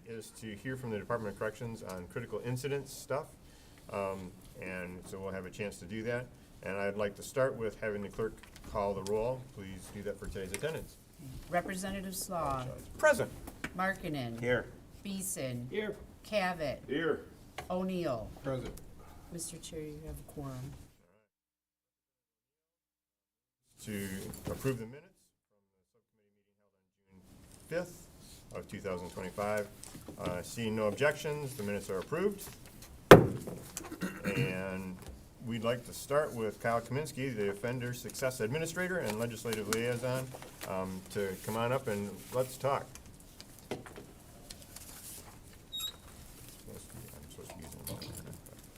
is to hear from the Department of Corrections on critical incidents stuff. And so we'll have a chance to do that. And I'd like to start with having the clerk call the roll. Please do that for today's attendance. Representative Slaw. Present. Markinen. Here. Beeson. Here. Cavett. Here. O'Neill. Present. Mr. Chair, you have a quorum. To approve the minutes from the subcommittee meeting held on June 5th of 2025. Seeing no objections, the minutes are approved. And we'd like to start with Kyle Kaminsky, the Offender Success Administrator and Legislative Liaison, to come on up and let's talk.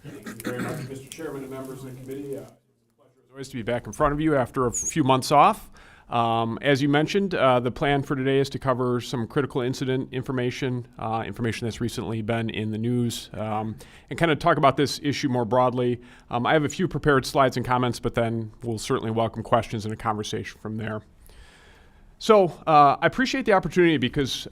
Thank you very much, Mr. Chairman and members of the committee. It's always to be back in front of you after a few months off. As you mentioned, the plan for today is to cover some critical incident information, information that's recently been in the news, and kind of talk about this issue more broadly. I have a few prepared slides and comments, but then we'll certainly welcome questions and a conversation from there. So I appreciate the opportunity because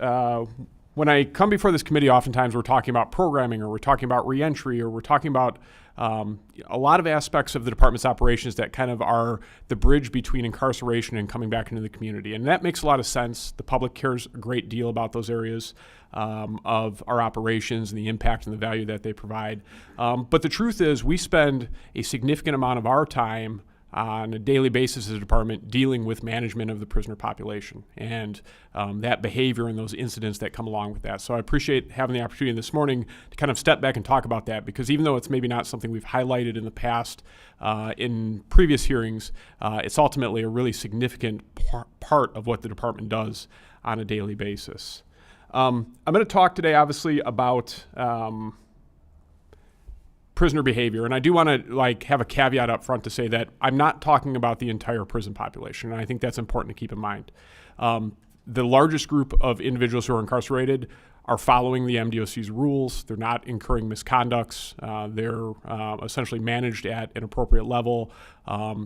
when I come before this committee, oftentimes we're talking about programming, or we're talking about reentry, or we're talking about a lot of aspects of the department's operations that kind of are the bridge between incarceration and coming back into the community. And that makes a lot of sense. The public cares a great deal about those areas of our operations and the impact and the value that they provide. But the truth is, we spend a significant amount of our time on a daily basis as a department dealing with management of the prisoner population and that behavior and those incidents that come along with that. So I appreciate having the opportunity this morning to kind of step back and talk about that, because even though it's maybe not something we've highlighted in the past in previous hearings, it's ultimately a really significant part of what the department does on a daily basis. I'm going to talk today obviously about prisoner behavior. And I do want to have a caveat up front to say that I'm not talking about the entire prison population. And I think that's important to keep in mind. The largest group of individuals who are incarcerated are following the MDOC's rules. They're not incurring misconducts. They're essentially managed at an appropriate level.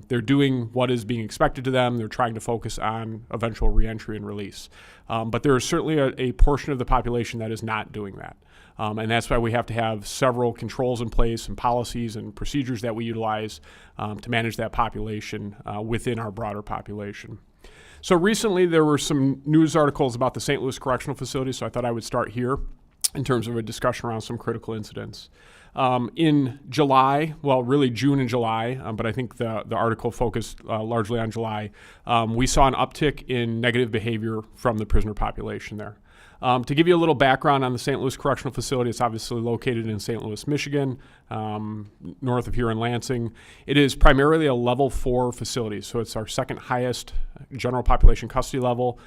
They're doing what is being expected to them. They're trying to focus on eventual reentry and release. But there is certainly a portion of the population that is not doing that. And that's why we have to have several controls in place and policies and procedures that we utilize to manage that population within our broader population. So recently there were some news articles about the St. Louis Correctional Facility, so I thought I would start here in terms of a discussion around some critical incidents. In July, well, really June and July, but I think the article focused largely on July, we saw an uptick in negative behavior from the prisoner population there. To give you a little background on the St. Louis Correctional Facility, it's obviously located in St. Louis, Michigan, north of here in Lansing. It is primarily a level 4 facility, so it's our second highest general population custody level.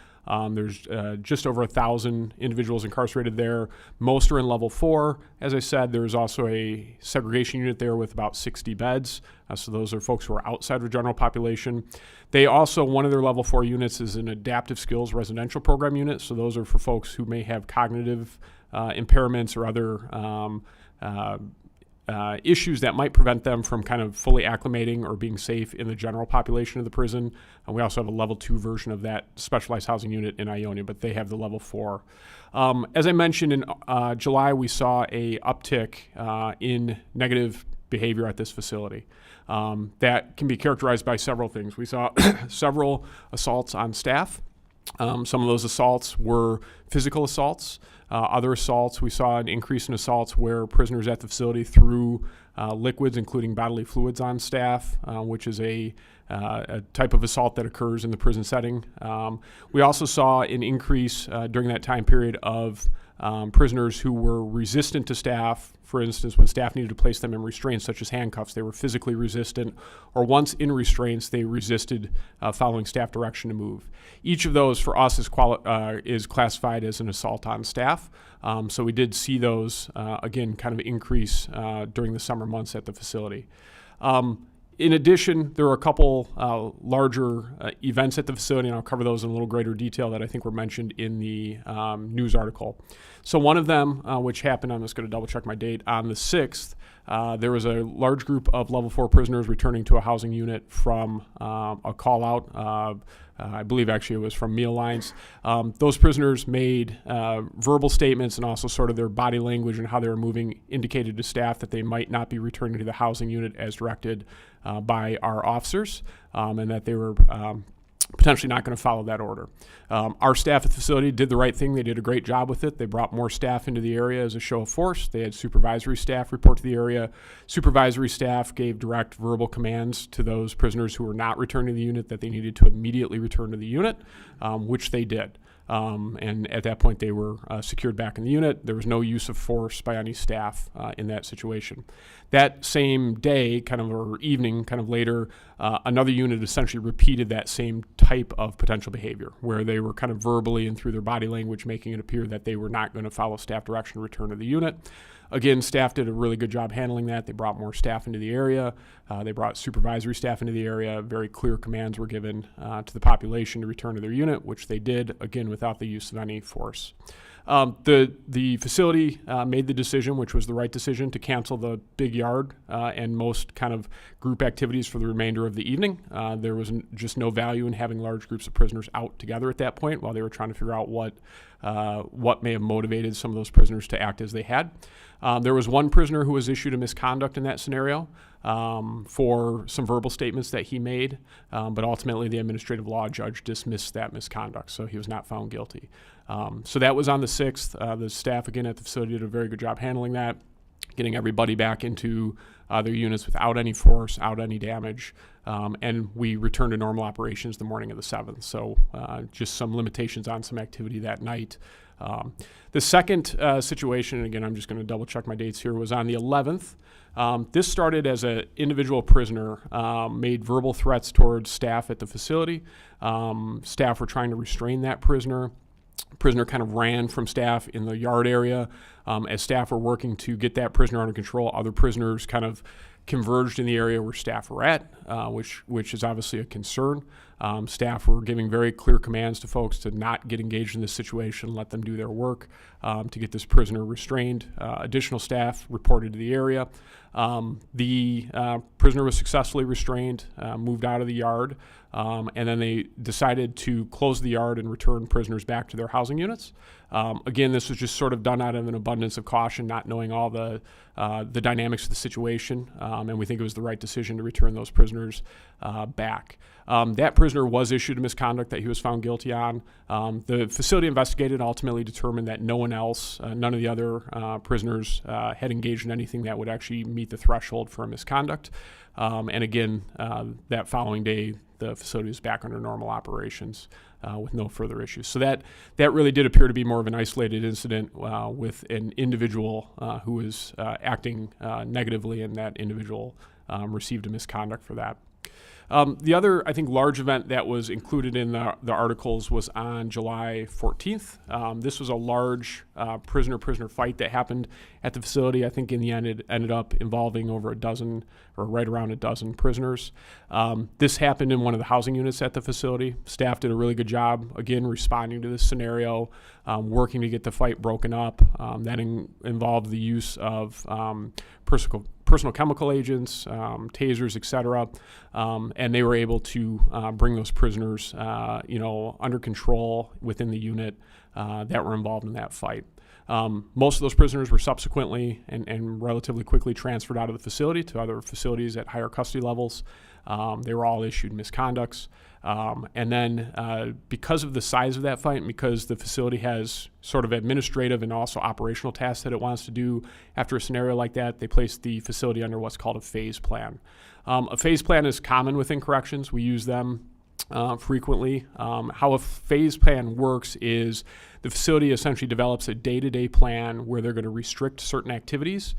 There's just over 1,000 individuals incarcerated there. Most are in level 4. As I said, there's also a segregation unit there with about 60 beds. So those are folks who are outside of the general population. They also, one of their level 4 units is an adaptive skills residential program unit. So those are for folks who may have cognitive impairments or other issues that might prevent them from kind of fully acclimating or being safe in the general population of the prison. And we also have a level 2 version of that specialized housing unit in Ionia, but they have the level 4. As I mentioned, in July, we saw a uptick in negative behavior at this facility. That can be characterized by several things. We saw several assaults on staff. Some of those assaults were physical assaults. Other assaults, we saw an increase in assaults where prisoners at the facility threw liquids, including bodily fluids, on staff, which is a type of assault that occurs in the prison setting. We also saw an increase during that time period of prisoners who were resistant to staff. For instance, when staff needed to place them in restraints, such as handcuffs, they were physically resistant, or once in restraints, they resisted following staff direction to move. Each of those for us is classified as an assault on staff. So we did see those, again, kind of increase during the summer months at the facility. In addition, there were a couple larger events at the facility, and I'll cover those in a little greater detail that I think were mentioned in the news article. So one of them, which happened, I'm just going to double check my date, on the 6th, there was a large group of level 4 prisoners returning to a housing unit from a call out I believe actually it was from meal lines. Those prisoners made verbal statements and also sort of their body language and how they were moving indicated to staff that they might not be returning to the housing unit as directed by our officers, and that they were potentially not going to follow that order. Our staff at the facility did the right thing. They did a great job with it. They brought more staff into the area as a show of force. They had supervisory staff report to the area. Supervisory staff gave direct verbal commands to those prisoners who were not returning to the unit that they needed to immediately return to the unit, which they did. And at that point, they were secured back in the unit. There was no use of force by any staff in that situation. That same day, or evening, later, another unit essentially repeated that same type of potential behavior, where they were kind of verbally and through their body language making it appear that they were not going to follow staff direction to return to the unit. Again, staff did a really good job handling that. They brought more staff into the area. They brought supervisory staff into the area. Very clear commands were given to the population to return to their unit, which they did, again, without the use of any force. The facility made the decision, which was the right decision, to cancel the big yard and most kind of group activities for the remainder of the evening. There was just no value in having large groups of prisoners out together at that point while they were trying to figure out what may have motivated some of those prisoners to act as they had. There was one prisoner who was issued a misconduct in that scenario for some verbal statements that he made, but ultimately the administrative law judge dismissed that misconduct, so he was not found guilty. So that was on the 6th. The staff, again, at the facility did a very good job handling that, getting everybody back into their units without any force, without any damage, and we returned to normal operations the morning of the 7th. So just some limitations on some activity that night. The second situation, and again, I'm just going to double check my dates here, was on the 11th. This started as an individual prisoner made verbal threats towards staff at the facility. Staff were trying to restrain that prisoner. Prisoner kind of ran from staff in the yard area. As staff were working to get that prisoner under control, other prisoners kind of converged in the area where staff were at, which is obviously a concern. Staff were giving very clear commands to folks to not get engaged in this situation, let them do their work to get this prisoner restrained. Additional staff reported to the area. The prisoner was successfully restrained, moved out of the yard, and then they decided to close the yard and return prisoners back to their housing units. Again, this was just sort of done out of an abundance of caution, not knowing all the dynamics of the situation, and we think it was the right decision to return those prisoners back. That prisoner was issued a misconduct that he was found guilty on. The facility investigated, ultimately determined that no one else, none of the other prisoners had engaged in anything that would actually meet the threshold for a misconduct. And again, that following day, the facility was back under normal operations with no further issues. So that really did appear to be more of an isolated incident with an individual who was acting negatively, and that individual received a misconduct for that. The other, I think, large event that was included in the articles was on July 14th. This was a large prisoner-prisoner fight that happened at the facility. I think in the end it ended up involving over a dozen, or right around a dozen prisoners. This happened in one of the housing units at the facility. Staff did a really good job, again, responding to this scenario, working to get the fight broken up. That involved the use of personal chemical agents, tasers, etc., and they were able to bring those prisoners, under control within the unit that were involved in that fight. Most of those prisoners were subsequently and relatively quickly transferred out of the facility to other facilities at higher custody levels. They were all issued misconducts. And then because of the size of that fight, and because the facility has sort of administrative and also operational tasks that it wants to do after a scenario like that, they placed the facility under what's called a phase plan. A phase plan is common within corrections. We use them frequently. How a phase plan works is the facility essentially develops a day-to-day plan where they're going to restrict certain activities,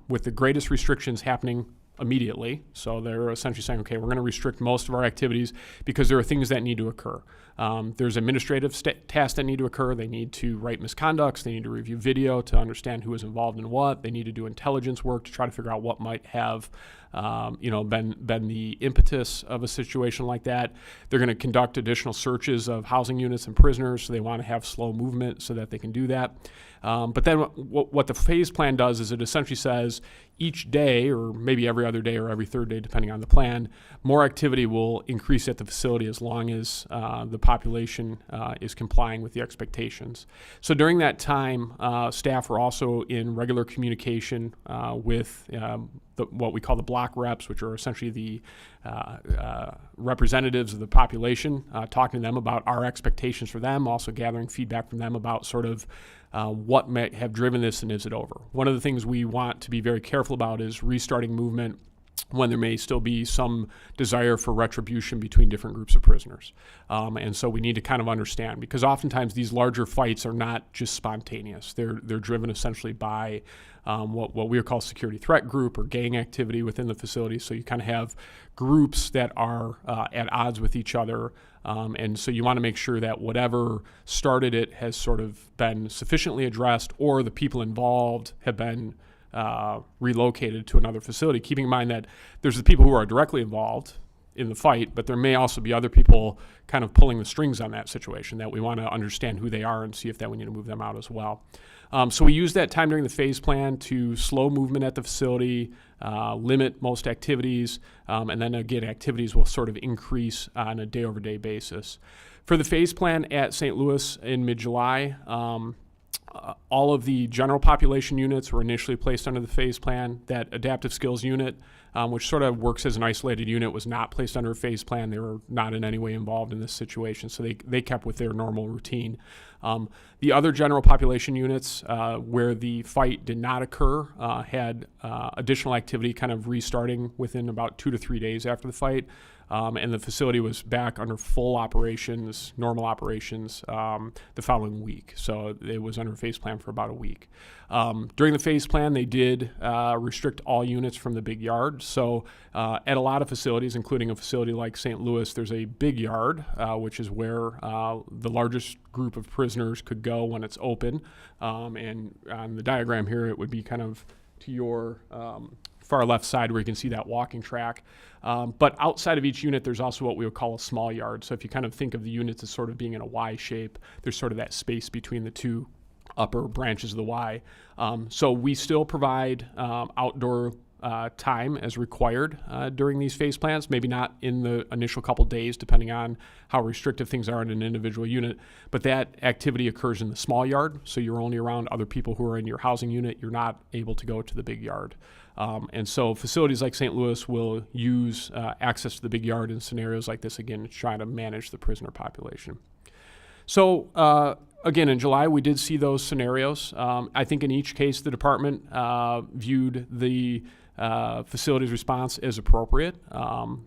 with the greatest restrictions happening immediately. So they're essentially saying, okay, we're going to restrict most of our activities because there are things that need to occur. There's administrative tasks that need to occur. They need to write misconducts. They need to review video to understand who was involved in what. They need to do intelligence work to try to figure out what might have been the impetus of a situation like that. They're going to conduct additional searches of housing units and prisoners, so they want to have slow movement so that they can do that. But then what the phase plan does is it essentially says each day, or maybe every other day or every third day, depending on the plan, more activity will increase at the facility as long as the population is complying with the expectations. So during that time, staff are also in regular communication with what we call the block reps, which are essentially the representatives of the population, talking to them about our expectations for them, also gathering feedback from them about sort of what may have driven this and is it over. One of the things we want to be very careful about is restarting movement when there may still be some desire for retribution between different groups of prisoners. And so we need to kind of understand, because oftentimes these larger fights are not just spontaneous. They're driven essentially by what we call security threat group or gang activity within the facility. So you kind of have groups that are at odds with each other. And so you want to make sure that whatever started it has sort of been sufficiently addressed, or the people involved have been relocated to another facility, keeping in mind that there's the people who are directly involved in the fight, but there may also be other people kind of pulling the strings on that situation that we want to understand who they are and see if that we need to move them out as well. So we use that time during the phase plan to slow movement at the facility, limit most activities, and then again, activities will sort of increase on a day-over-day basis. For the phase plan at St. Louis in mid-July, all of the general population units were initially placed under the phase plan. That adaptive skills unit, which sort of works as an isolated unit, was not placed under a phase plan. They were not in any way involved in this situation, so they kept with their normal routine. The other general population units where the fight did not occur had additional activity kind of restarting within about 2 to 3 days after the fight. And the facility was back under full operations, normal operations, the following week. So it was under a phase plan for about a week. During the phase plan, they did restrict all units from the big yard. So at a lot of facilities, including a facility like St. Louis, there's a big yard, which is where the largest group of prisoners could go when it's open. And on the diagram here, it would be kind of to your far left side where you can see that walking track. But outside of each unit, there's also what we would call a small yard. So if you kind of think of the units as sort of being in a Y shape, there's sort of that space between the two upper branches of the Y. So we still provide outdoor time as required during these phase plans, maybe not in the initial couple days, depending on how restrictive things are in an individual unit, but that activity occurs in the small yard, so you're only around other people who are in your housing unit. You're not able to go to the big yard. And so facilities like St. Louis will use access to the big yard in scenarios like this, again, to try to manage the prisoner population. So again, in July, we did see those scenarios. I think in each case, the department viewed the facility's response as appropriate,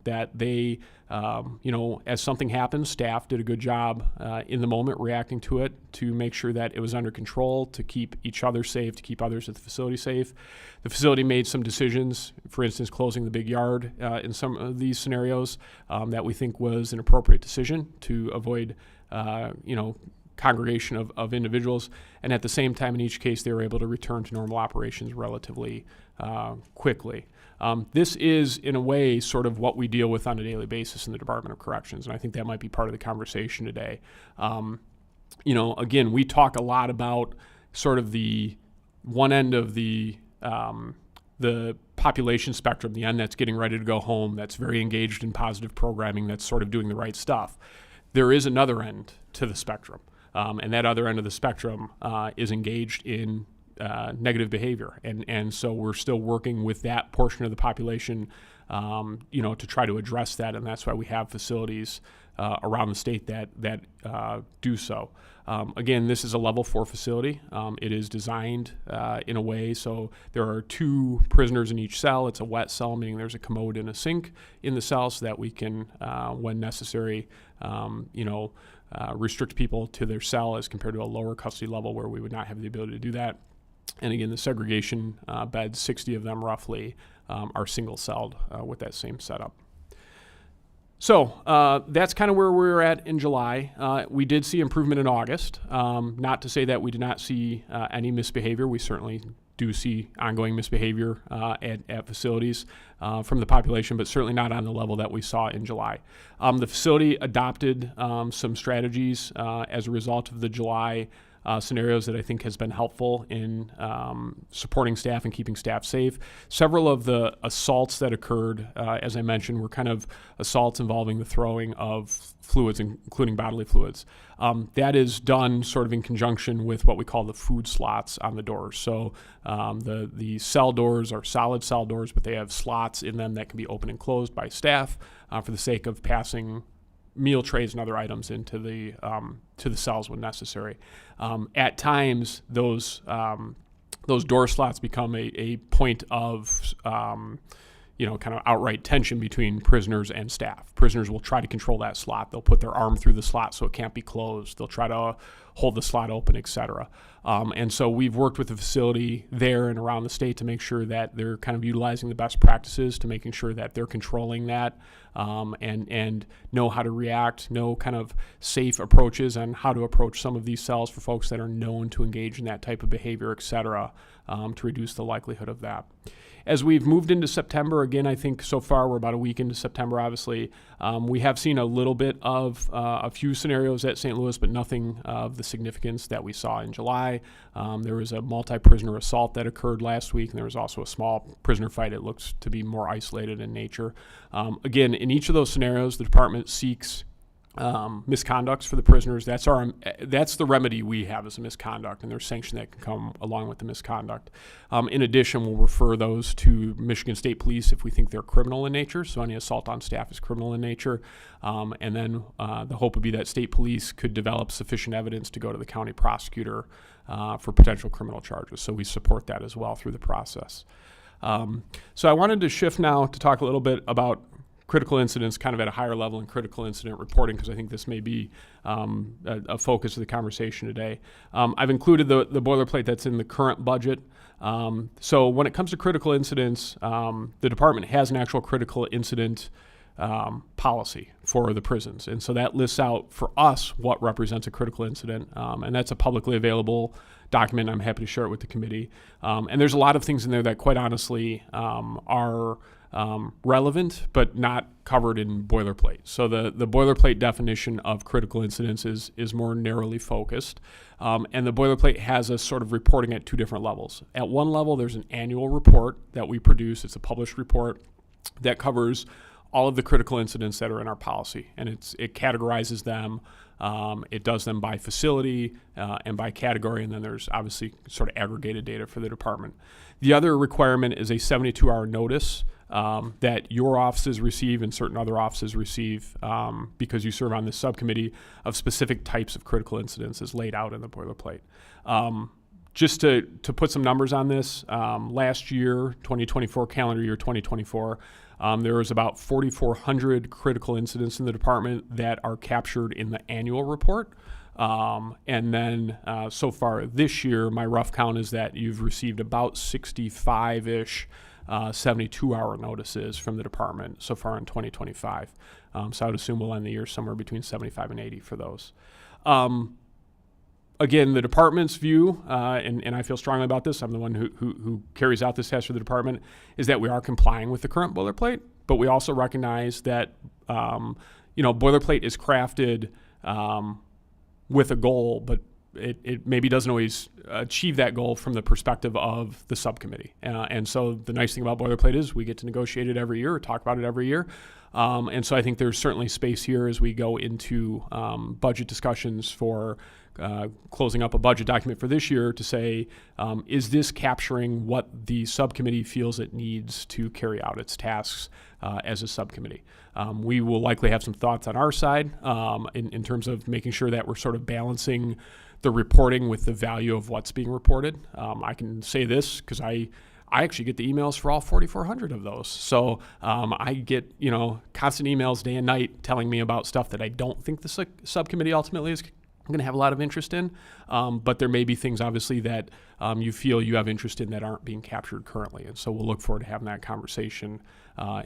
that they, as something happened, staff did a good job in the moment reacting to it to make sure that it was under control, to keep each other safe, to keep others at the facility safe. The facility made some decisions, for instance, closing the big yard in some of these scenarios that we think was an appropriate decision to avoid, congregation of individuals, and at the same time in each case they were able to return to normal operations relatively quickly. This is in a way sort of what we deal with on a daily basis in the Department of Corrections, and I think that might be part of the conversation today. Again, we talk a lot about sort of the one end of the population spectrum, the end that's getting ready to go home, that's very engaged in positive programming, that's sort of doing the right stuff. There is another end to the spectrum. And that other end of the spectrum is engaged in negative behavior. And so we're still working with that portion of the population, to try to address that. And that's why we have facilities around the state that do so. Again, this is a level 4 facility. It is designed in a way so there are 2 prisoners in each cell. It's a wet cell, meaning there's a commode and a sink in the cell so that we can, when necessary, restrict people to their cell as compared to a lower custody level where we would not have the ability to do that. And again, the segregation beds, 60 of them roughly, are single-celled with that same setup. So that's kind of where we were at in July. We did see improvement in August. Not to say that we did not see any misbehavior. We certainly do see ongoing misbehavior at facilities from the population, but certainly not on the level that we saw in July. The facility adopted some strategies as a result of the July scenarios that I think has been helpful in supporting staff and keeping staff safe. Several of the assaults that occurred, as I mentioned, were kind of assaults involving the throwing of fluids, including bodily fluids. That is done sort of in conjunction with what we call the food slots on the doors. So the cell doors are solid cell doors, but they have slots in them that can be opened and closed by staff for the sake of passing meal trays and other items into the to the cells when necessary. At times, those door slots become a point of kind of outright tension between prisoners and staff. Prisoners will try to control that slot. They'll put their arm through the slot so it can't be closed. They'll try to hold the slot open, et cetera. And so we've worked with the facility there and around the state to make sure that they're kind of utilizing the best practices to making sure that they're controlling that and know how to react, know kind of safe approaches on how to approach some of these cells for folks that are known to engage in that type of behavior, et cetera, to reduce the likelihood of that. As we've moved into September, again, I think so far we're about a week into September, obviously. We have seen a little bit of a few scenarios at St. Louis, but nothing of the significance that we saw in July. There was a multi-prisoner assault that occurred last week, and there was also a small prisoner fight. It looks to be more isolated in nature. Again, in each of those scenarios, the department seeks misconducts for the prisoners. That's the remedy we have as a misconduct, and there's sanction that can come along with the misconduct. In addition, we'll refer those to Michigan State Police if we think they're criminal in nature, so any assault on staff is criminal in nature. And then the hope would be that state police could develop sufficient evidence to go to the county prosecutor for potential criminal charges. So we support that as well through the process. So I wanted to shift now to talk a little bit about critical incidents kind of at a higher level in critical incident reporting, because I think this may be a focus of the conversation today. I've included the boilerplate that's in the current budget. So when it comes to critical incidents, the department has an actual critical incident policy for the prisons. And so that lists out for us what represents a critical incident. And that's a publicly available document. I'm happy to share it with the committee. And there's a lot of things in there that quite honestly are relevant, but not covered in boilerplate. So the boilerplate definition of critical incidents is more narrowly focused. And the boilerplate has us sort of reporting at two different levels. At one level, there's an annual report that we produce. It's a published report that covers all of the critical incidents that are in our policy. And it categorizes them. It does them by facility and by category, and then there's obviously sort of aggregated data for the department. The other requirement is a 72-hour notice that your offices receive and certain other offices receive because you serve on this subcommittee of specific types of critical incidents as laid out in the boilerplate. Just to put some numbers on this, last year, 2024, calendar year 2024, there was about 4,400 critical incidents in the department that are captured in the annual report. And then so far this year, my rough count is that you've received about 65-ish 72-hour notices from the department so far in 2025. So I would assume we'll end the year somewhere between 75 and 80 for those. Again, the department's view, and I feel strongly about this, I'm the one who carries out this task for the department, is that we are complying with the current boilerplate, but we also recognize that, boilerplate is crafted with a goal, but it maybe doesn't always achieve that goal from the perspective of the subcommittee. And so the nice thing about boilerplate is we get to negotiate it every year or talk about it every year. And so I think there's certainly space here as we go into budget discussions for closing up a budget document for this year to say, is this capturing what the subcommittee feels it needs to carry out its tasks as a subcommittee? We will likely have some thoughts on our side in terms of making sure that we're sort of balancing the reporting with the value of what's being reported. I can say this because I actually get the emails for all 4,400 of those. So I get, constant emails day and night telling me about stuff that I don't think the subcommittee ultimately is going to have a lot of interest in. But there may be things, obviously, that you feel you have interest in that aren't being captured currently. And so we'll look forward to having that conversation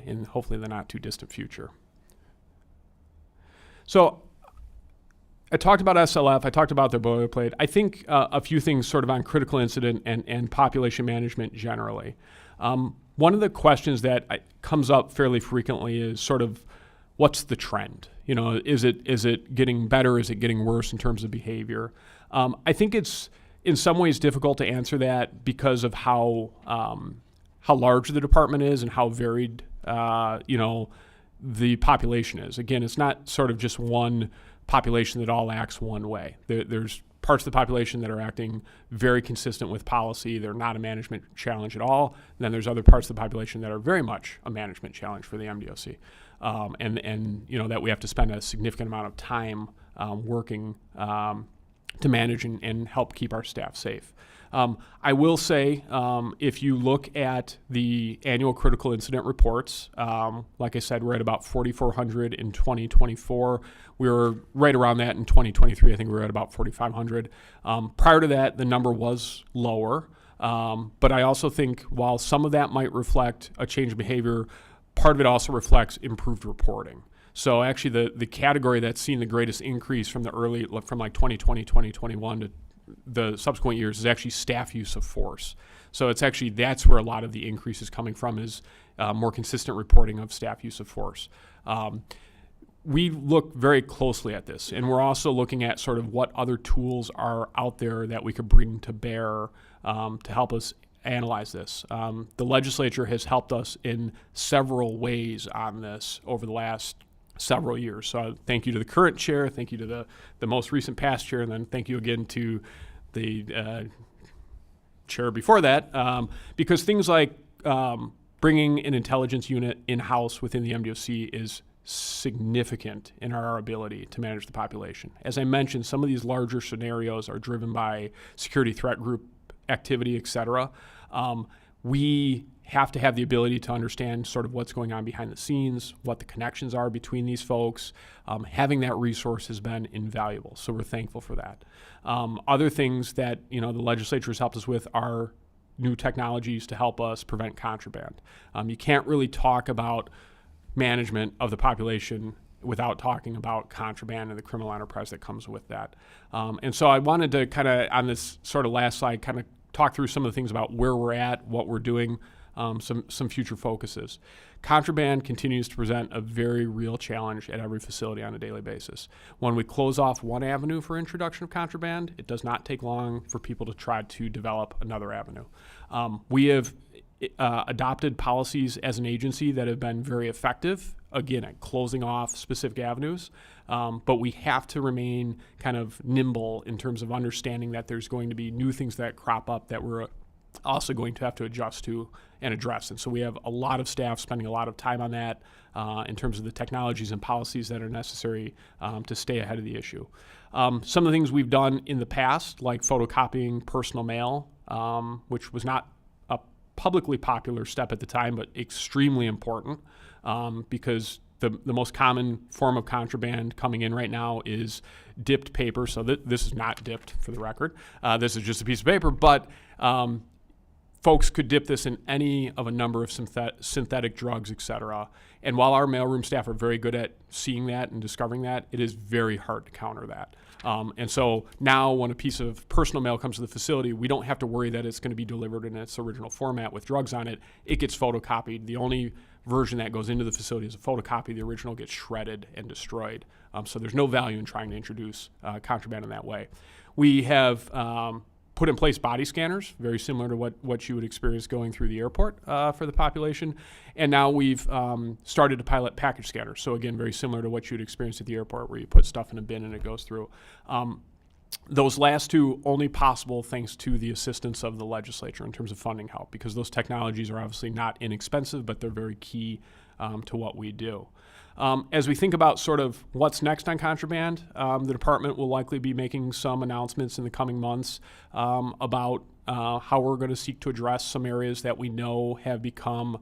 in hopefully the not too distant future. So I talked about SLF. I talked about their boilerplate. I think a few things sort of on critical incident and population management generally. One of the questions that comes up fairly frequently is sort of what's the trend? You know, is it getting better? Is it getting worse in terms of behavior? I think it's in some ways difficult to answer that because of how large the department is and how varied the population is. Again, it's not sort of just one population that all acts one way. There's parts of the population that are acting very consistent with policy. They're not a management challenge at all. And then there's other parts of the population that are very much a management challenge for the MDOC. And that we have to spend a significant amount of time working to manage and help keep our staff safe. I will say, if you look at the annual critical incident reports, like I said, we're at about 4,400 in 2024. We were right around that in 2023. I think we were at about 4,500. Prior to that, the number was lower. But I also think while some of that might reflect a change in behavior, part of it also reflects improved reporting. So actually the category that's seen the greatest increase from like 2020, 2021 to the subsequent years is actually staff use of force. So it's actually, that's where a lot of the increase is coming from, is more consistent reporting of staff use of force. We look very closely at this, and we're also looking at sort of what other tools are out there that we could bring to bear to help us analyze this. The legislature has helped us in several ways on this over the last several years. So thank you to the current chair, thank you to the most recent past chair, and then thank you again to the chair before that, because things like bringing an intelligence unit in-house within the MDOC is significant in our ability to manage the population. As I mentioned, some of these larger scenarios are driven by security threat group activity, et cetera. We have to have the ability to understand sort of what's going on behind the scenes, what the connections are between these folks. Having that resource has been invaluable, so we're thankful for that. Other things that the legislature has helped us with are new technologies to help us prevent contraband. You can't really talk about management of the population without talking about contraband and the criminal enterprise that comes with that. And so I wanted to kind of, on this sort of last slide, kind of talk through some of the things about where we're at, what we're doing, some future focuses. Contraband continues to present a very real challenge at every facility on a daily basis. When we close off one avenue for introduction of contraband, it does not take long for people to try to develop another avenue. We have adopted policies as an agency that have been very effective, again, at closing off specific avenues, but we have to remain kind of nimble in terms of understanding that there's going to be new things that crop up that we're also going to have to adjust to and address. And so we have a lot of staff spending a lot of time on that in terms of the technologies and policies that are necessary to stay ahead of the issue. Some of the things we've done in the past, like photocopying personal mail, which was not a publicly popular step at the time, but extremely important because the most common form of contraband coming in right now is dipped paper. So this is not dipped, for the record. This is just a piece of paper, but folks could dip this in any of a number of synthetic drugs, et cetera. And while our mailroom staff are very good at seeing that and discovering that, it is very hard to counter that. And so now when a piece of personal mail comes to the facility, we don't have to worry that it's going to be delivered in its original format with drugs on it. It gets photocopied. The only version that goes into the facility is a photocopy. The original gets shredded and destroyed. So there's no value in trying to introduce contraband in that way. We have put in place body scanners, very similar to what you would experience going through the airport for the population. And now we've started to pilot package scanners. So again, very similar to what you'd experience at the airport, where you put stuff in a bin and it goes through. Those last two only possible thanks to the assistance of the legislature in terms of funding help, because those technologies are obviously not inexpensive, but they're very key to what we do. As we think about sort of what's next on contraband, the department will likely be making some announcements in the coming months about how we're going to seek to address some areas that we know have become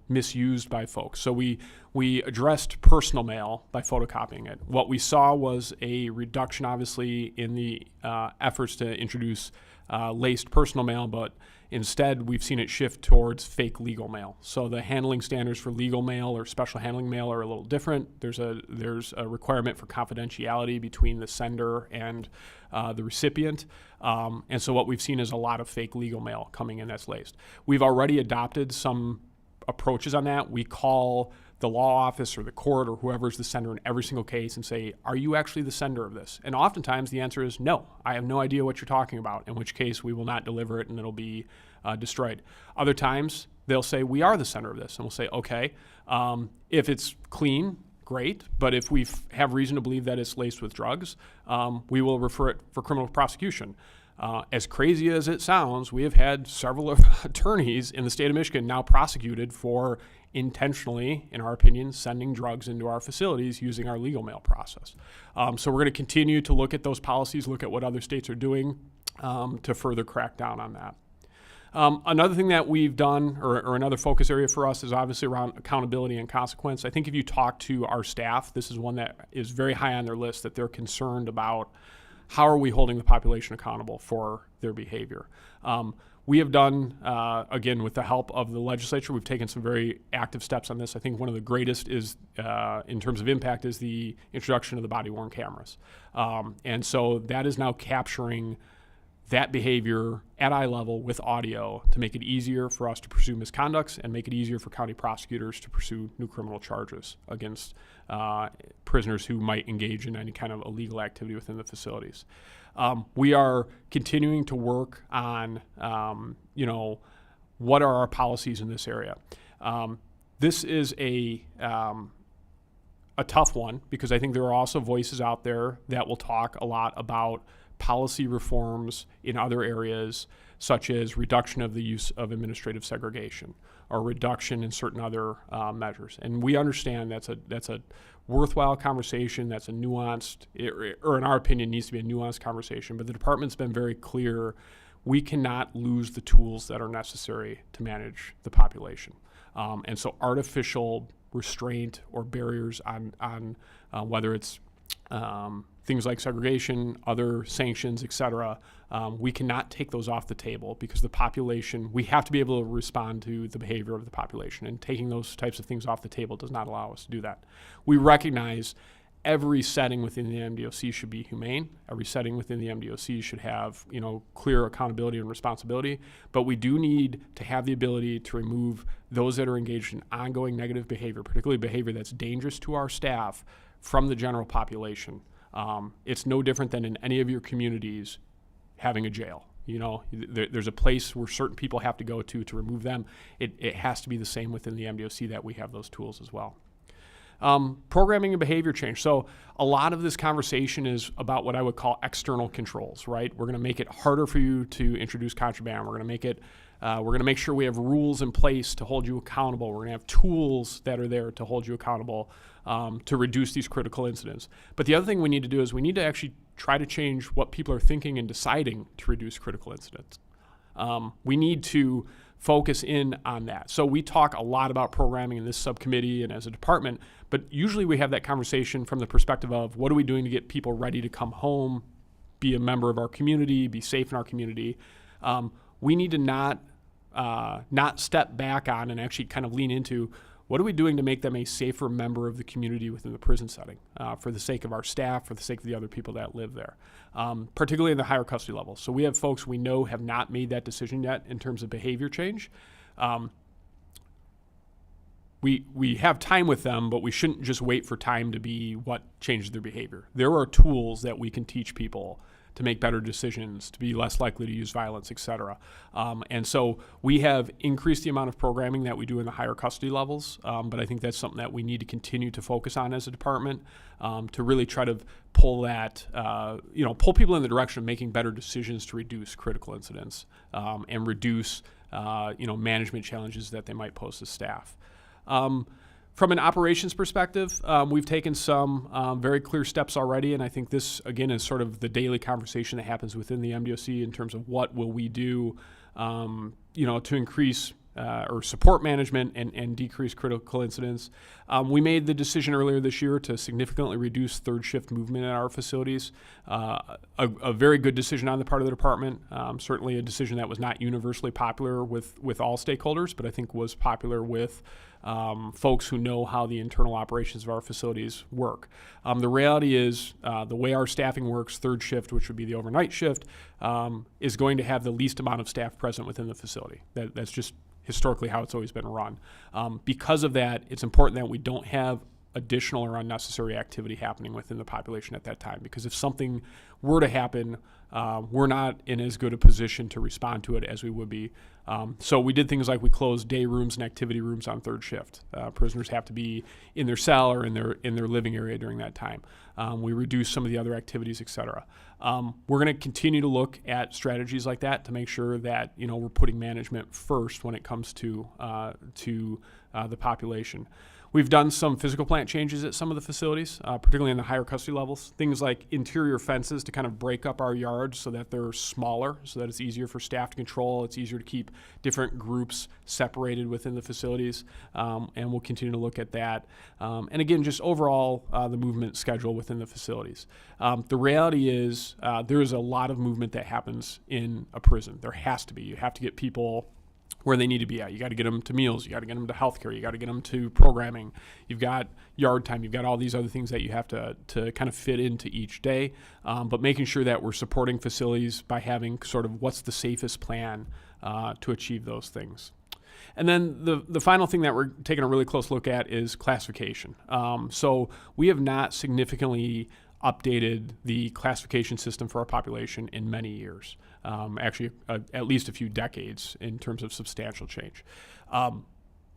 misused by folks. So we addressed personal mail by photocopying it. What we saw was a reduction, obviously, in the efforts to introduce laced personal mail, but instead we've seen it shift towards fake legal mail. So the handling standards for legal mail or special handling mail are a little different. There's a requirement for confidentiality between the sender and the recipient. And so what we've seen is a lot of fake legal mail coming in that's laced. We've already adopted some approaches on that. We call the law office or the court or whoever's the sender in every single case and say, are you actually the sender of this? And oftentimes the answer is no, I have no idea what you're talking about, in which case we will not deliver it and it'll be destroyed. Other times they'll say, we are the sender of this. And we'll say, okay, if it's clean, great. But if we have reason to believe that it's laced with drugs, we will refer it for criminal prosecution. As crazy as it sounds, we have had several attorneys in the state of Michigan now prosecuted for intentionally, in our opinion, sending drugs into our facilities using our legal mail process. So we're going to continue to look at those policies, look at what other states are doing to further crack down on that. Another thing that we've done, or another focus area for us, is obviously around accountability and consequence. I think if you talk to our staff, this is one that is very high on their list, that they're concerned about how are we holding the population accountable for their behavior. We have done, again, with the help of the legislature, we've taken some very active steps on this. I think one of the greatest is, in terms of impact, is the introduction of the body-worn cameras. And so that is now capturing that behavior at eye level with audio to make it easier for us to pursue misconducts and make it easier for county prosecutors to pursue new criminal charges against prisoners who might engage in any kind of illegal activity within the facilities. We are continuing to work on, what are our policies in this area. This is a tough one because I think there are also voices out there that will talk a lot about policy reforms in other areas, such as reduction of the use of administrative segregation or reduction in certain other measures. And we understand that's a worthwhile conversation, that's a nuanced, or in our opinion, needs to be a nuanced conversation. But the department's been very clear, we cannot lose the tools that are necessary to manage the population. And so artificial restraint or barriers on whether it's things like segregation, other sanctions, et cetera, we cannot take those off the table because the population, we have to be able to respond to the behavior of the population, and taking those types of things off the table does not allow us to do that. We recognize every setting within the MDOC should be humane. Every setting within the MDOC should have, clear accountability and responsibility, but we do need to have the ability to remove those that are engaged in ongoing negative behavior, particularly behavior that's dangerous to our staff, from the general population. It's no different than in any of your communities having a jail. There's a place where certain people have to go to remove them. It has to be the same within the MDOC that we have those tools as well. Programming and behavior change. So a lot of this conversation is about what I would call external controls, right? We're going to make it harder for you to introduce contraband. We're going to make sure we have rules in place to hold you accountable. We're going to have tools that are there to hold you accountable to reduce these critical incidents. But the other thing we need to do is we need to actually try to change what people are thinking and deciding to reduce critical incidents. We need to focus in on that. So we talk a lot about programming in this subcommittee and as a department, but usually we have that conversation from the perspective of what are we doing to get people ready to come home, be a member of our community, be safe in our community. We need to not step back on and actually kind of lean into what are we doing to make them a safer member of the community within the prison setting for the sake of our staff, for the sake of the other people that live there, particularly in the higher custody levels. So we have folks we know have not made that decision yet in terms of behavior change. We have time with them, but we shouldn't just wait for time to be what changes their behavior. There are tools that we can teach people to make better decisions, to be less likely to use violence, et cetera. And so we have increased the amount of programming that we do in the higher custody levels, but I think that's something that we need to continue to focus on as a department to really try to pull that, pull people in the direction of making better decisions to reduce critical incidents and reduce, management challenges that they might pose to staff. From an operations perspective, we've taken some very clear steps already, and I think this, again, is sort of the daily conversation that happens within the MDOC in terms of what will we do, to increase or support management and decrease critical incidents. We made the decision earlier this year to significantly reduce third shift movement at our facilities. A very good decision on the part of the department. Certainly a decision that was not universally popular with all stakeholders, but I think was popular with folks who know how the internal operations of our facilities work. The reality is the way our staffing works, third shift, which would be the overnight shift, is going to have the least amount of staff present within the facility. That's just historically how it's always been run. Because of that, it's important that we don't have additional or unnecessary activity happening within the population at that time, because if something were to happen, we're not in as good a position to respond to it as we would be. So we did things like we closed day rooms and activity rooms on third shift. Prisoners have to be in their cell or in their living area during that time. We reduced some of the other activities, et cetera. We're going to continue to look at strategies like that to make sure that we're putting management first when it comes to the population. We've done some physical plant changes at some of the facilities, particularly in the higher custody levels. Things like interior fences to kind of break up our yards so that they're smaller, so that it's easier for staff to control. It's easier to keep different groups separated within the facilities, and we'll continue to look at that. And again, just overall, the movement schedule within the facilities. The reality is there is a lot of movement that happens in a prison. There has to be. You have to get people where they need to be at. You got to get them to meals. You got to get them to healthcare. You got to get them to programming. You've got yard time. You've got all these other things that you have to kind of fit into each day. But making sure that we're supporting facilities by having sort of what's the safest plan to achieve those things. And then the final thing that we're taking a really close look at is classification. So we have not significantly updated the classification system for our population in many years, actually at least a few decades in terms of substantial change.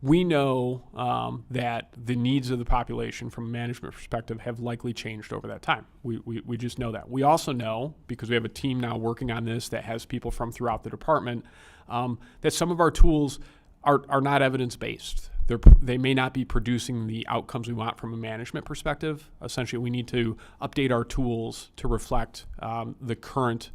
We know that the needs of the population from a management perspective have likely changed over that time. We just know that. We also know, because we have a team now working on this that has people from throughout the department, that some of our tools are not evidence-based. They may not be producing the outcomes we want from a management perspective. Essentially, we need to update our tools to reflect the current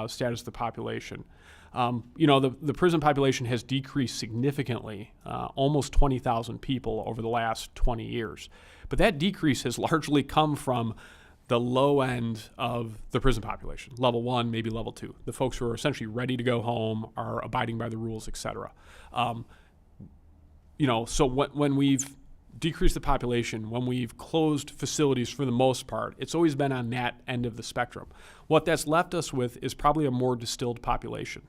status of the population. The prison population has decreased significantly, almost 20,000 people over the last 20 years. But that decrease has largely come from the low end of the prison population, level 1, maybe level 2, the folks who are essentially ready to go home, are abiding by the rules, et cetera. So when we've decreased the population, when we've closed facilities for the most part, it's always been on that end of the spectrum. What that's left us with is probably a more distilled population.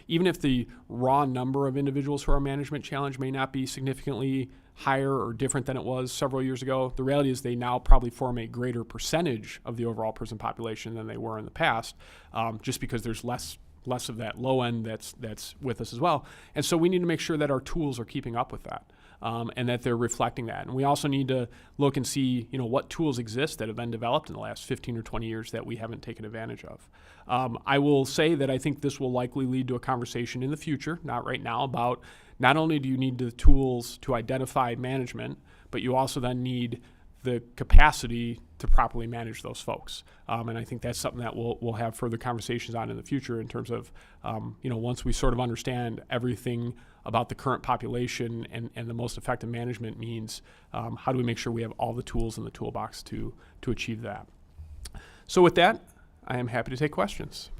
Even if the raw number of individuals who are management challenged may not be significantly higher or different than it was several years ago, the reality is they now probably form a greater percentage of the overall prison population than they were in the past, just because there's less of that low end that's with us as well. And so we need to make sure that our tools are keeping up with that, and that they're reflecting that. And we also need to look and see, what tools exist that have been developed in the last 15 or 20 years that we haven't taken advantage of. I will say that I think this will likely lead to a conversation in the future, not right now, about not only do you need the tools to identify management, but you also then need the capacity to properly manage those folks. And I think that's something that we'll have further conversations on in the future in terms of, once we sort of understand everything about the current population and the most effective management means, how do we make sure we have all the tools in the toolbox to achieve that? So with that, I am happy to take questions.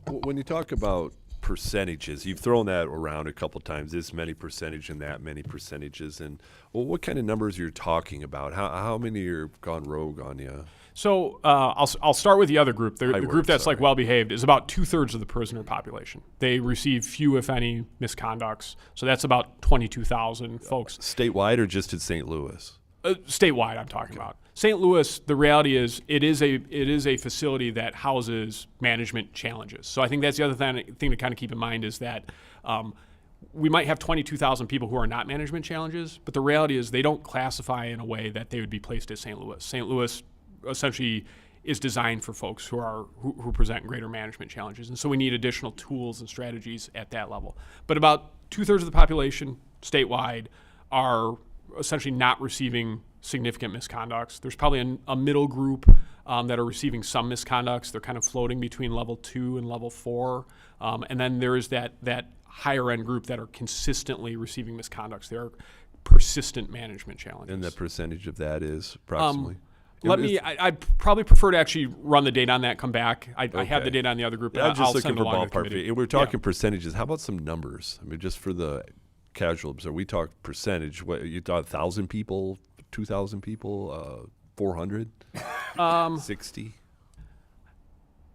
When you talk about percentages, you've thrown that around a couple times, this many percentage and that many percentages, and what kind of numbers you're talking about? How many are gone rogue on you? So I'll start with the other group. The group that's like well-behaved is about 2/3 of the prisoner population. They receive few, if any, misconducts. So that's about 22,000 folks. Statewide or just in St. Louis? Statewide, I'm talking about. St. Louis, the reality is it is a facility that houses management challenges. So I think that's the other thing to kind of keep in mind is that we might have 22,000 people who are not management challenges, but the reality is they don't classify in a way that they would be placed at St. Louis. St. Louis essentially is designed for folks who present greater management challenges, and so we need additional tools and strategies at that level. But about 2/3 of the population statewide. are essentially not receiving significant misconducts. There's probably a middle group that are receiving some misconducts. They're kind of floating between level 2 and level 4. And then there is that higher end group that are consistently receiving misconducts. There are persistent management challenges. And the percentage of that is approximately? I'd probably prefer to actually run the data on that, come back. I have Okay. the data on the other group, but I'm I'll just looking send for along to the ballpark. committee. We're talking Yeah. percentages. How about some numbers? I mean, just for the casual observer, we talk percentage. What you thought? 1,000 people, 2,000 people, 400, 60.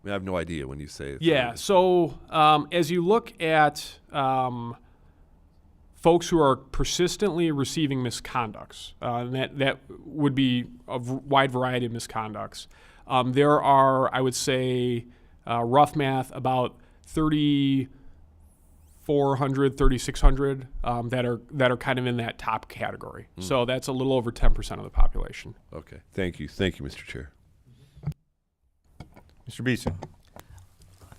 I have no idea when you say it. Yeah. So as you look at folks who are persistently receiving misconducts, that would be a wide variety of misconducts. There are, I would say, rough math, about 3,400, 3,600 that are kind of in that top category. So that's a little over 10% of the population. Okay. Thank you, Mr. Chair. Mr. Beeson?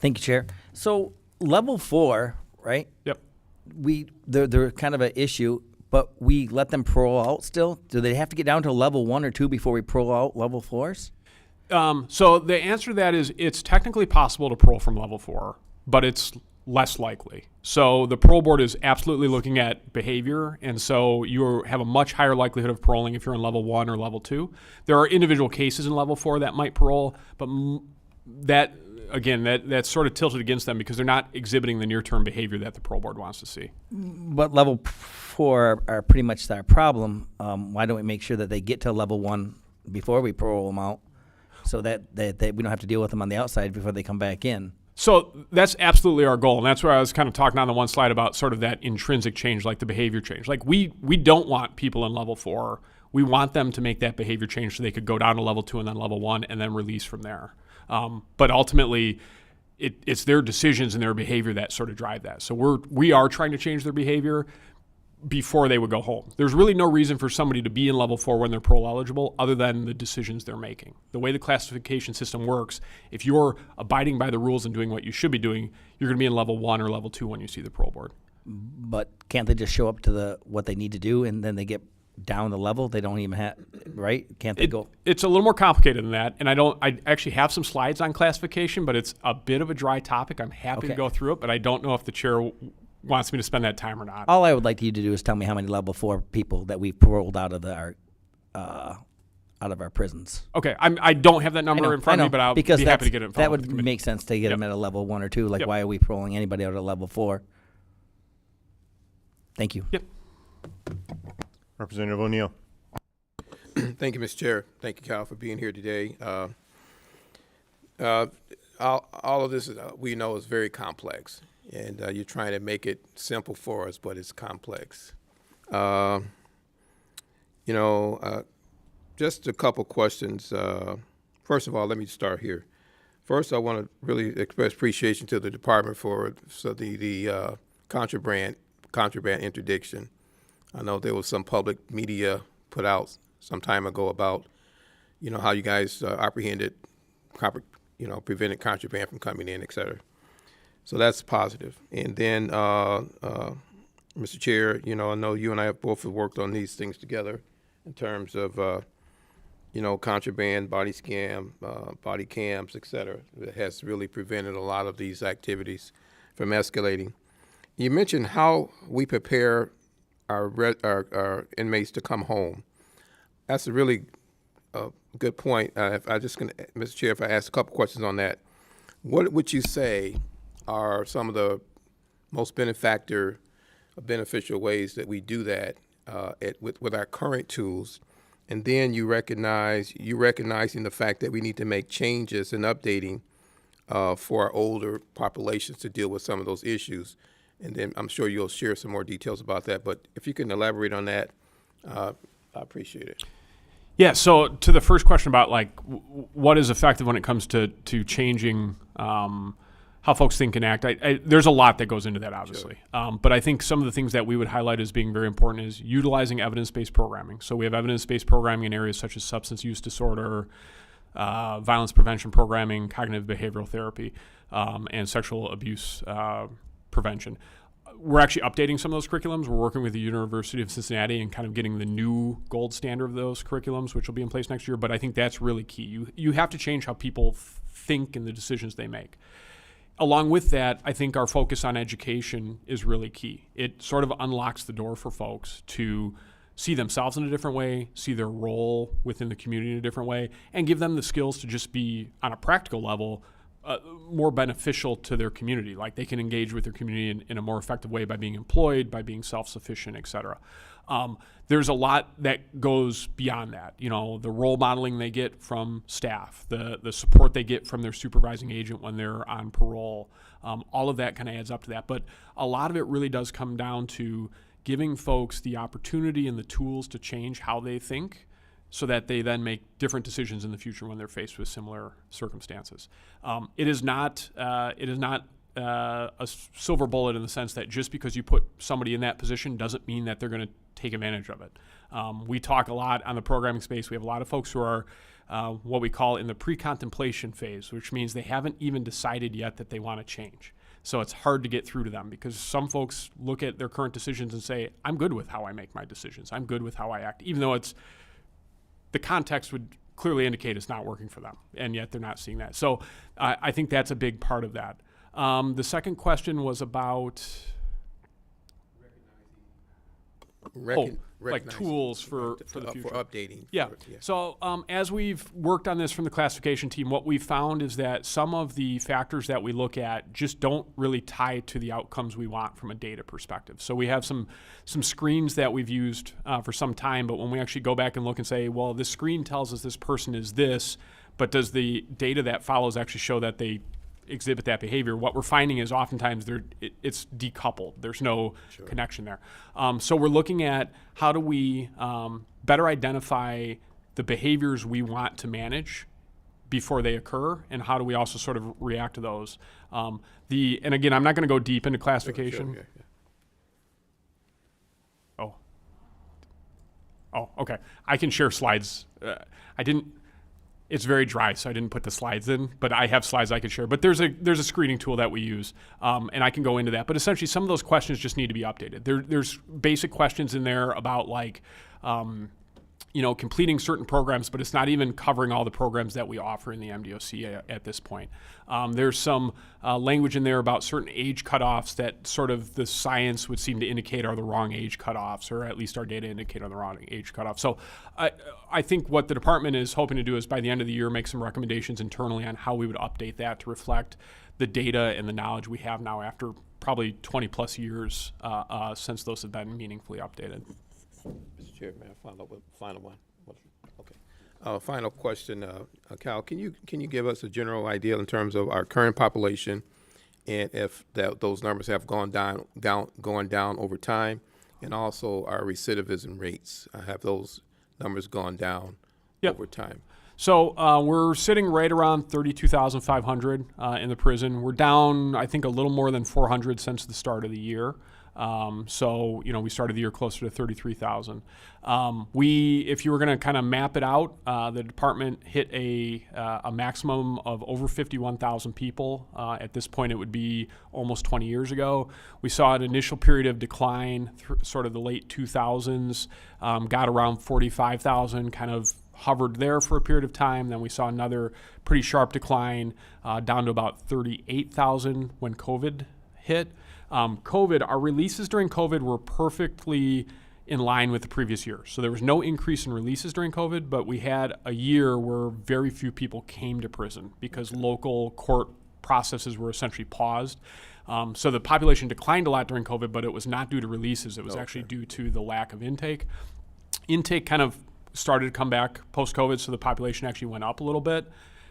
Thank you, Chair. So level 4, right? Yep. They're kind of an issue, but we let them parole out still? Do they have to get down to level 1 or 2 before we parole out level 4s? So the answer to that is it's technically possible to parole from level 4, but it's less likely. So the parole board is absolutely looking at behavior, and so you have a much higher likelihood of paroling if you're in level 1 or level 2. There are individual cases in level 4 that might parole, but that's sort of tilted against them because they're not exhibiting the near-term behavior that the parole board wants to see. But level 4 are pretty much our problem. Why don't we make sure that they get to level 1 before we parole them out so that we don't have to deal with them on the outside before they come back in? So that's absolutely our goal, and that's where I was kind of talking on the one slide about sort of that intrinsic change, like the behavior change. Like we don't want people in level 4. We want them to make that behavior change so they could go down to level 2 and then level 1 and then release from there. But ultimately, it's their decisions and their behavior that sort of drive that. So we are trying to change their behavior before they would go home. There's really no reason for somebody to be in level 4 when they're parole eligible other than the decisions they're making. The way the classification system works, if you're abiding by the rules and doing what you should be doing, you're going to be in level 1 or level 2 when you see the parole board. But can't they just show up to what they need to do and then they get down the level? They don't even have, right? Can't they go? It's a little more complicated than that, and I actually have some slides on classification, but it's a bit of a dry topic. I'm happy to Okay. go through it, but I don't know if the chair wants me to spend that time or not. All I would like you to do is tell me how many level 4 people that we've paroled out of our prisons. Okay, I don't have that number in front I of know, me, but I'll because be happy to get it in that follow-up with the would committee. make sense to get them Yep. at a level 1 or 2. Like, Yep. why are we paroling anybody out of level 4? Thank you. Yep. Representative O'Neill? Thank you, Mr. Chair. Thank you, Cal, for being here today. All of this, we know, is very complex, and you're trying to make it simple for us, but it's complex. Just a couple questions. First of all, let me start here. First, I want to really express appreciation to the department for the contraband interdiction. I know there was some public media put out some time ago about, how you guys prevented contraband from coming in, et cetera. So that's positive. And then, Mr. Chair, I know you and I have both worked on these things together in terms of, contraband, body cams, et cetera. It has really prevented a lot of these activities from escalating. You mentioned how we prepare our inmates to come home. That's a really good point. Mr. Chair, if I ask a couple questions on that, what would you say are some of the most beneficial ways that we do that with our current tools? And then you recognizing the fact that we need to make changes and updating for our older populations to deal with some of those issues. And then I'm sure you'll share some more details about that. But if you can elaborate on that, I appreciate it. Yeah, so to the first question about what is effective when it comes to changing how folks think and act, there's a lot that goes into that, obviously. Sure. But I think some of the things that we would highlight as being very important is utilizing evidence-based programming. So we have evidence-based programming in areas such as substance use disorder, violence prevention programming, cognitive behavioral therapy, and sexual abuse prevention. we're actually updating some of those curriculums. We're working with the University of Cincinnati and kind of getting the new gold standard of those curriculums, which will be in place next year. But I think that's really key. You have to change how people think and the decisions they make. Along with that, I think our focus on education is really key. It sort of unlocks the door for folks to see themselves in a different way, see their role within the community in a different way, and give them the skills to just be, on a practical level, more beneficial to their community. Like they can engage with their community in a more effective way by being employed, by being self-sufficient, et cetera. There's a lot that goes beyond that. You know, the role modeling they get from staff, the support they get from their supervising agent when they're on parole, all of that kind of adds up to that. But a lot of it really does come down to giving folks the opportunity and the tools to change how they think, so that they then make different decisions in the future when they're faced with similar circumstances. It is not a silver bullet in the sense that just because you put somebody in that position doesn't mean that they're going to take advantage of it. We talk a lot on the programming space. We have a lot of folks who are what we call in the pre-contemplation phase, which means they haven't even decided yet that they want to change. So it's hard to get through to them because some folks look at their current decisions and say, I'm good with how I make my decisions. I'm good with how I act, even though the context would clearly indicate it's not working for them, and yet they're not seeing that. So I think that's a big part of that. The second question was about like tools for the future. For updating. Yeah. Yeah. So as we've worked on this from the classification team, what we've found is that some of the factors that we look at just don't really tie to the outcomes we want from a data perspective. So we have some screens that we've used for some time, but when we actually go back and look and say, well, this screen tells us this person is this, but does the data that follows actually show that they exhibit that behavior? What we're finding is oftentimes it's decoupled. There's no connection there. So we're looking at how do we better identify the behaviors we want to manage before they occur, and how do we also sort of react to those. And again, I'm not going to go deep into classification. Sure, yeah. Oh, okay. I can share slides. It's very dry, so I didn't put the slides in, but I have slides I can share. But there's a screening tool that we use, and I can go into that. But essentially, some of those questions just need to be updated. There's basic questions in there about like, completing certain programs, but it's not even covering all the programs that we offer in the MDOC at this point. There's some language in there about certain age cutoffs that sort of the science would seem to indicate are the wrong age cutoffs, or at least our data indicate are the wrong age cutoffs. So I think what the department is hoping to do is by the end of the year make some recommendations internally on how we would update that to reflect the data and the knowledge we have now after probably 20 plus years since those have been meaningfully updated. Mr. Chair, may I final one? Okay. Final question, Cal. Can you give us a general idea in terms of our current population, and if those numbers have gone down over time, and also our recidivism rates? Have those numbers gone down over time? So we're sitting right around 32,500 in the prison. We're down, I think, a little more than 400 since the start of the year. So we started the year closer to 33,000. If you were going to kind of map it out, the department hit a maximum of over 51,000 people. At this point, it would be almost 20 years ago. We saw an initial period of decline, sort of the late 2000s, got around 45,000, kind of hovered there for a period of time. Then we saw another pretty sharp decline down to about 38,000 when COVID hit. Our releases during COVID were perfectly in line with the previous year. So there was no increase in releases during COVID, but we had a year where very few people came to prison because local court processes were essentially paused. So the population declined a lot during COVID, but it was not due to releases. It was actually due to the lack of intake. Intake kind of started to come back post-COVID, so the population actually went up a little bit.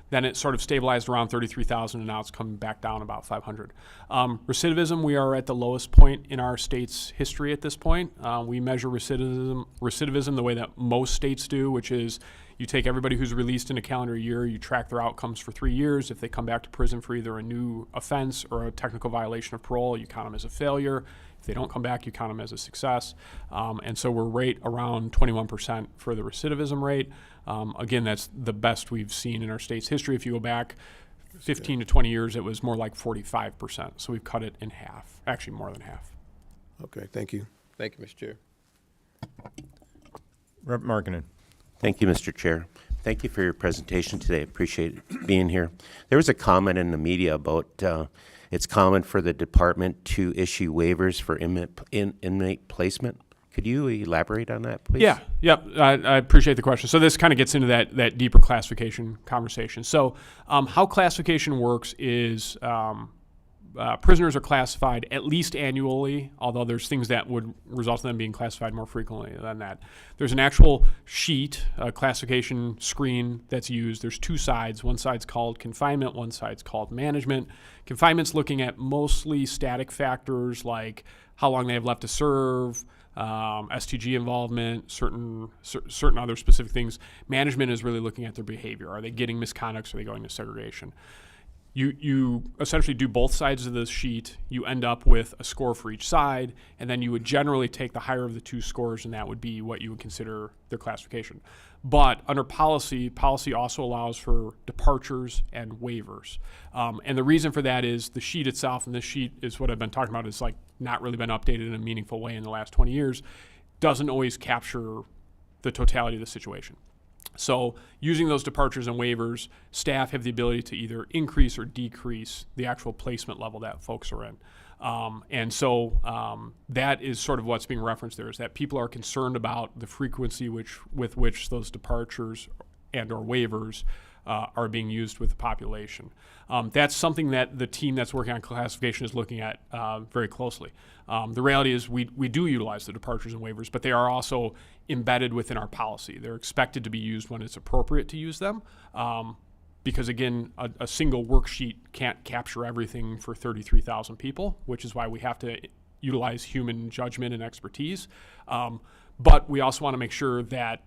Then it sort of stabilized around 33,000, and now it's coming back down about 500. Recidivism, we are at the lowest point in our state's history at this point. We measure recidivism the way that most states do, which is you take everybody who's released in a calendar year, you track their outcomes for 3 years. If they come back to prison for either a new offense or a technical violation of parole, you count them as a failure. If they don't come back, you count them as a success. And so we're right around 21% for the recidivism rate. Again, that's the best we've seen in our state's history. If you go back 15 to 20 years, it was more like 45%. So we've cut it in half, actually more than half. Okay, thank you. Thank you, Mr. Chair. Rep. Markinen. Thank you, Mr. Chair. Thank you for your presentation today. Appreciate being here. There was a comment in the media about it's common for the department to issue waivers for inmate placement. Could you elaborate on that, please? Yeah, yep. I appreciate the question. So this kind of gets into that deeper classification conversation. So how classification works is prisoners are classified at least annually, although there's things that would result in them being classified more frequently than that. There's an actual sheet, a classification screen that's used. There's two sides. One side's called confinement, one side's called management. Confinement's looking at mostly static factors like how long they have left to serve, STG involvement, certain other specific things. Management is really looking at their behavior. Are they getting misconducts? Are they going to segregation? You essentially do both sides of the sheet. You end up with a score for each side, and then you would generally take the higher of the two scores, and that would be what you would consider their classification. But under policy also allows for departures and waivers. And the reason for that is the sheet itself, and this sheet is what I've been talking about, is like not really been updated in a meaningful way in the last 20 years, doesn't always capture the totality of the situation. So using those departures and waivers, staff have the ability to either increase or decrease the actual placement level that folks are in. And so that is sort of what's being referenced there, is that people are concerned about the frequency with which those departures and or waivers are being used with the population. That's something that the team that's working on classification is looking at very closely. The reality is we do utilize the departures and waivers, but they are also embedded within our policy. They're expected to be used when it's appropriate to use them. Because again, a single worksheet can't capture everything for 33,000 people, which is why we have to utilize human judgment and expertise. But we also want to make sure that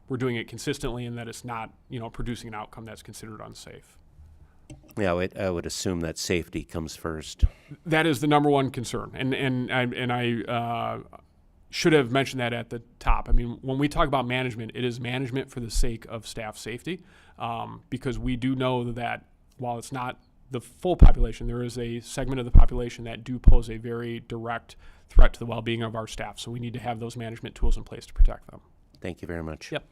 we're doing it consistently and that it's not, producing an outcome that's considered unsafe. Yeah, I would assume that safety comes first. That is the number one concern, and I should have mentioned that at the top. I mean, when we talk about management, it is management for the sake of staff safety, because we do know that while it's not the full population, there is a segment of the population that do pose a very direct threat to the well-being of our staff. So we need to have those management tools in place to protect them. Thank you very much. Yep.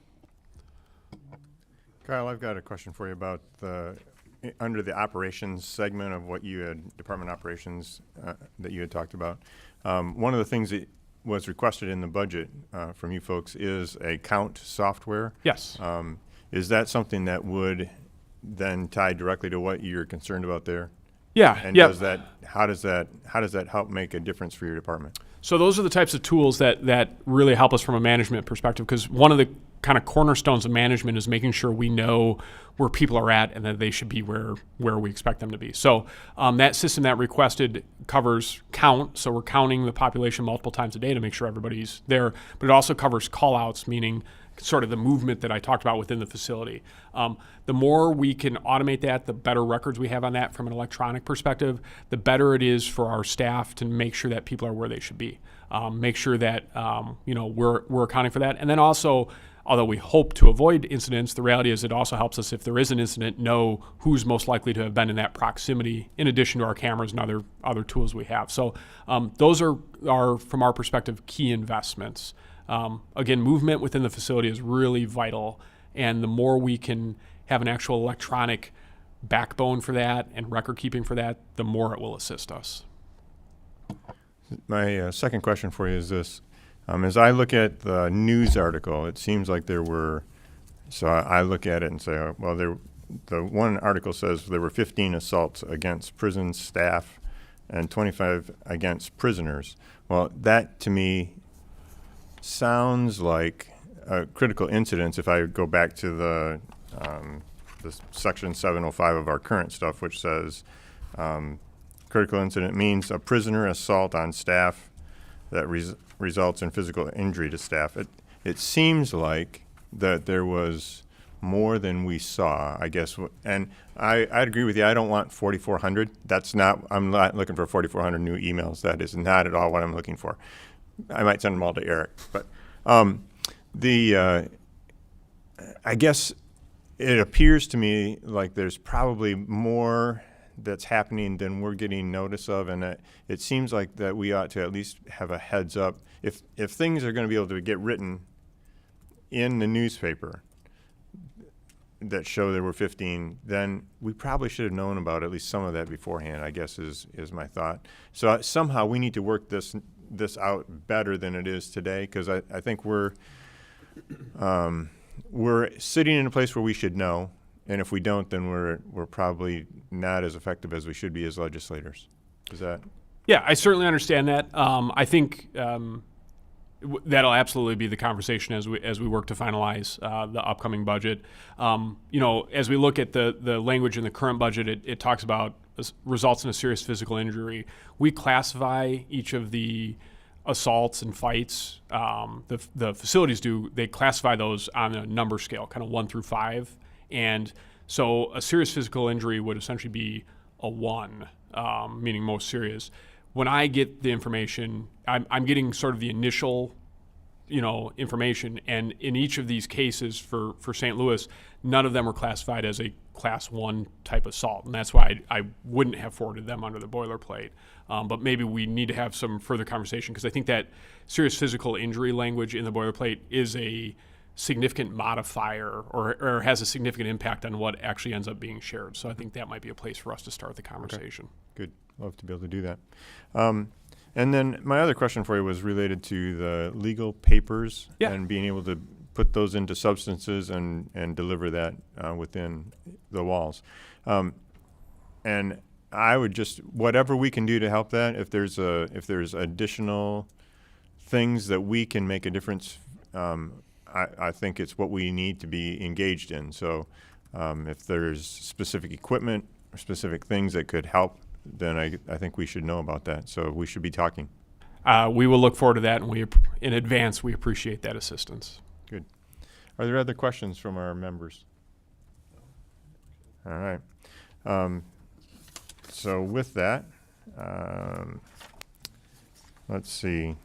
Kyle, I've got a question for you about under the operations segment of what you had, department operations, that you had talked about. One of the things that was requested in the budget from you folks is a count software. Yes. Is that something that would then tie directly to what you're concerned about there? Yeah. And yep. how does that help make a difference for your department? So those are the types of tools that really help us from a management perspective, because one of the kind of cornerstones of management is making sure we know where people are at and that they should be where we expect them to be. So that system that requested covers count, so we're counting the population multiple times a day to make sure everybody's there, but it also covers call-outs, meaning sort of the movement that I talked about within the facility. The more we can automate that, the better records we have on that from an electronic perspective, the better it is for our staff to make sure that people are where they should be. Make sure that we're accounting for that. And then also, although we hope to avoid incidents, the reality is it also helps us, if there is an incident, know who's most likely to have been in that proximity, in addition to our cameras and other tools we have. So those are, from our perspective, key investments. Again, movement within the facility is really vital, and the more we can have an actual electronic backbone for that and record keeping for that, the more it will assist us. My second question for you is this. As I look at the news article, it seems like I look at it and say, the one article says there were 15 assaults against prison staff and 25 against prisoners. Well, that to me sounds like critical incidents. If I go back to the section 705 of our current stuff, which says critical incident means a prisoner assault on staff that results in physical injury to staff. It seems like that there was more than we saw, I guess. And I'd agree with you. I don't want 4,400. I'm not looking for 4,400 new emails. That is not at all what I'm looking for. I might send them all to Eric. But I guess it appears to me like there's probably more that's happening than we're getting notice of, and it seems like that we ought to at least have a heads up. If things are going to be able to get written in the newspaper that show there were 15, then we probably should have known about at least some of that beforehand, I guess is my thought. So somehow we need to work this out better than it is today, because I think we're sitting in a place where we should know, and if we don't, then we're probably not as effective as we should be as legislators. Is that? Yeah, I certainly understand that. I think that'll absolutely be the conversation as we work to finalize the upcoming budget. As we look at the language in the current budget, it talks about results in a serious physical injury. We classify each of the assaults and fights. The facilities do. They classify those on a number scale, kind of 1 through 5. And so a serious physical injury would essentially be a 1, meaning most serious. When I get the information, I'm getting sort of the initial, information. And in each of these cases for St. Louis, none of them were classified as a class 1 type assault. And that's why I wouldn't have forwarded them under the boilerplate. But maybe we need to have some further conversation, because I think that serious physical injury language in the boilerplate is a significant modifier or has a significant impact on what actually ends up being shared. So I think that might be a place for us to start the conversation. Okay. Good. Love to be able to do that. And then my other question for you was related to the legal papers and being able to put those into substances and deliver that within the walls. And I would just, whatever we can do to help that, if there's additional things that we can make a difference, I think it's what we need to be engaged in. So if there's specific equipment or specific things that could help, then I think we should know about that. So we should be talking. We will look forward to that, and in advance, we appreciate that assistance. Good. Are there other questions from our members? All right. So with that, let's see.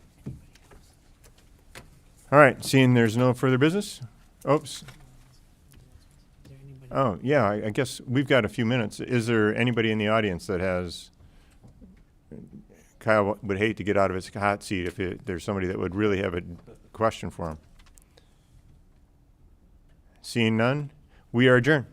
All right, seeing there's no further business? Oops. Oh, yeah, I guess we've got a few minutes. Is there anybody in the audience that has, Kyle would hate to get out of his hot seat if there's somebody that would really have a question for him. Seeing none, we are adjourned.